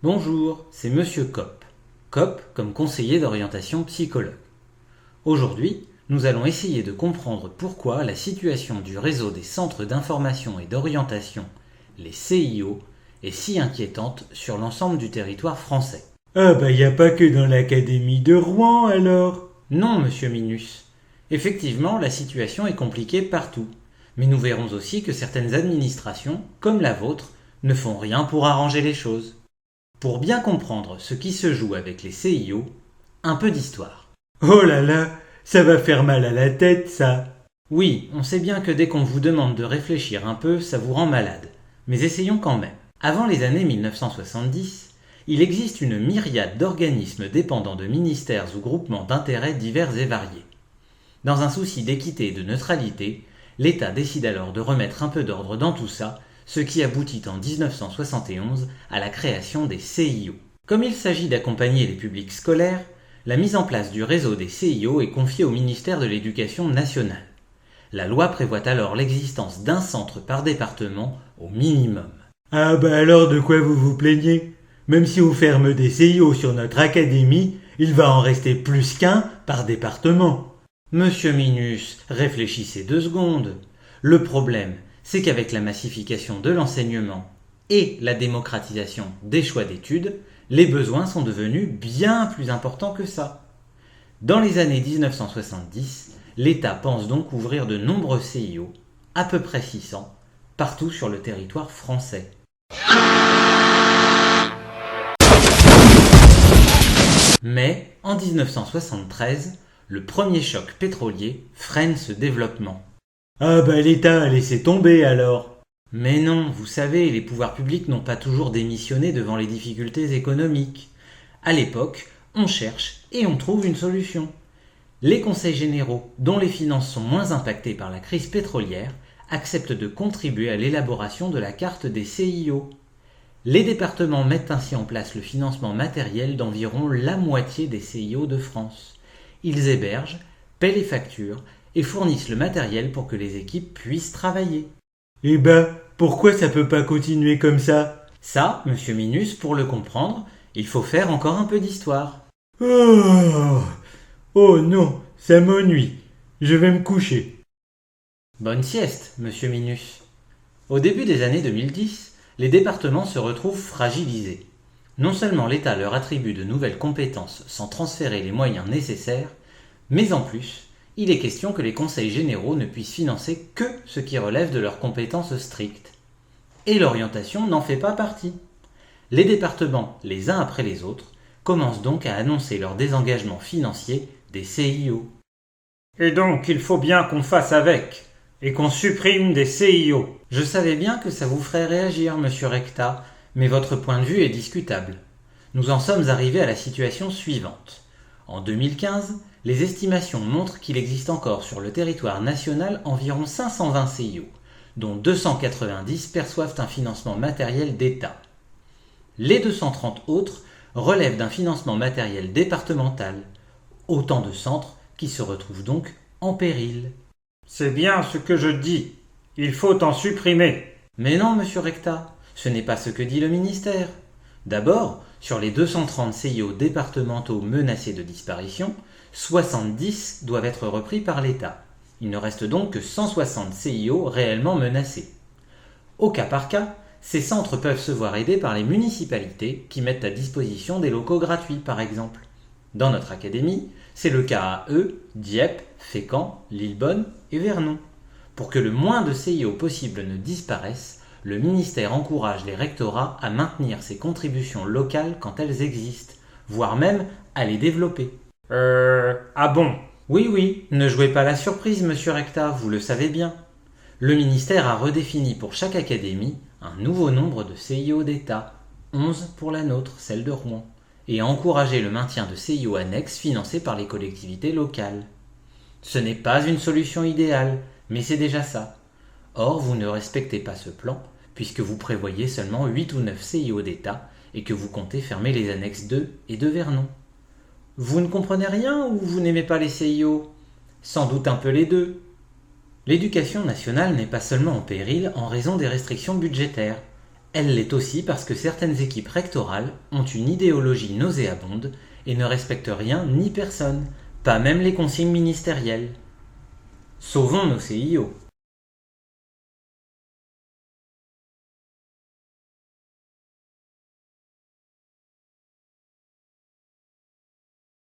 Bonjour, c'est Monsieur Kopp. Kopp comme conseiller d'orientation psychologue. Aujourd'hui, nous allons essayer de comprendre pourquoi la situation du réseau des centres d'information et d'orientation, les CIO, est si inquiétante sur l'ensemble du territoire français. Ah bah y a pas que dans l'académie de Rouen alors. Non, Monsieur Minus. Effectivement, la situation est compliquée partout. Mais nous verrons aussi que certaines administrations, comme la vôtre, ne font rien pour arranger les choses. Pour bien comprendre ce qui se joue avec les CIO, un peu d'histoire. Oh là là, ça va faire mal à la tête ça. Oui, on sait bien que dès qu'on vous demande de réfléchir un peu, ça vous rend malade. Mais essayons quand même. Avant les années 1970, il existe une myriade d'organismes dépendant de ministères ou groupements d'intérêts divers et variés. Dans un souci d'équité et de neutralité, l'État décide alors de remettre un peu d'ordre dans tout ça, ce qui aboutit en 1971 à la création des CIO. Comme il s'agit d'accompagner les publics scolaires, la mise en place du réseau des CIO est confiée au ministère de l'Éducation nationale. La loi prévoit alors l'existence d'un centre par département au minimum. Ah bah alors de quoi vous vous plaignez? Même si on ferme des CIO sur notre académie, il va en rester plus qu'un par département. Monsieur Minus, réfléchissez 2 secondes. Le problème, c'est qu'avec la massification de l'enseignement et la démocratisation des choix d'études, les besoins sont devenus bien plus importants que ça. Dans les années 1970, l'État pense donc ouvrir de nombreux CIO, à peu près 600, partout sur le territoire français. Mais, en 1973, le premier choc pétrolier freine ce développement. Ah bah l'État a laissé tomber alors. Mais non, vous savez, les pouvoirs publics n'ont pas toujours démissionné devant les difficultés économiques. À l'époque, on cherche et on trouve une solution. Les conseils généraux, dont les finances sont moins impactées par la crise pétrolière, acceptent de contribuer à l'élaboration de la carte des CIO. Les départements mettent ainsi en place le financement matériel d'environ la moitié des CIO de France. Ils hébergent, paient les factures et fournissent le matériel pour que les équipes puissent travailler. Eh ben, pourquoi ça peut pas continuer comme ça? Ça, Monsieur Minus, pour le comprendre, il faut faire encore un peu d'histoire. Oh non, ça m'ennuie. Je vais me coucher. Bonne sieste, Monsieur Minus. Au début des années 2010, les départements se retrouvent fragilisés. Non seulement l'État leur attribue de nouvelles compétences sans transférer les moyens nécessaires, mais en plus, il est question que les conseils généraux ne puissent financer que ce qui relève de leurs compétences strictes. Et l'orientation n'en fait pas partie. Les départements, les uns après les autres, commencent donc à annoncer leur désengagement financier des CIO. Et donc il faut bien qu'on fasse avec, et qu'on supprime des CIO. Je savais bien que ça vous ferait réagir, Monsieur Recta, mais votre point de vue est discutable. Nous en sommes arrivés à la situation suivante. En 2015, les estimations montrent qu'il existe encore sur le territoire national environ 520 CIO, dont 290 perçoivent un financement matériel d'État. Les 230 autres relèvent d'un financement matériel départemental, autant de centres qui se retrouvent donc en péril. C'est bien ce que je dis. Il faut en supprimer. Mais non, Monsieur Recta, ce n'est pas ce que dit le ministère. D'abord, sur les 230 CIO départementaux menacés de disparition, 70 doivent être repris par l'État. Il ne reste donc que 160 CIO réellement menacés. Au cas par cas, ces centres peuvent se voir aidés par les municipalités qui mettent à disposition des locaux gratuits, par exemple. Dans notre académie, c'est le cas àEu, Dieppe, Fécamp, Lillebonne et Vernon. Pour que le moins de CIO possible ne disparaissent, le ministère encourage les rectorats à maintenir ces contributions locales quand elles existent, voire même à les développer. Ah bon? Oui, ne jouez pas la surprise, Monsieur Recta, vous le savez bien. Le ministère a redéfini pour chaque académie un nouveau nombre de CIO d'État, 11 pour la nôtre, celle de Rouen, et a encouragé le maintien de CIO annexes financés par les collectivités locales. Ce n'est pas une solution idéale, mais c'est déjà ça. Or, vous ne respectez pas ce plan, puisque vous prévoyez seulement 8 ou 9 CIO d'État et que vous comptez fermer les annexes 2 et de Vernon. Vous ne comprenez rien ou vous n'aimez pas les CIO? Sans doute un peu les deux. L'éducation nationale n'est pas seulement en péril en raison des restrictions budgétaires. Elle l'est aussi parce que certaines équipes rectorales ont une idéologie nauséabonde et ne respectent rien ni personne, pas même les consignes ministérielles. Sauvons nos CIO.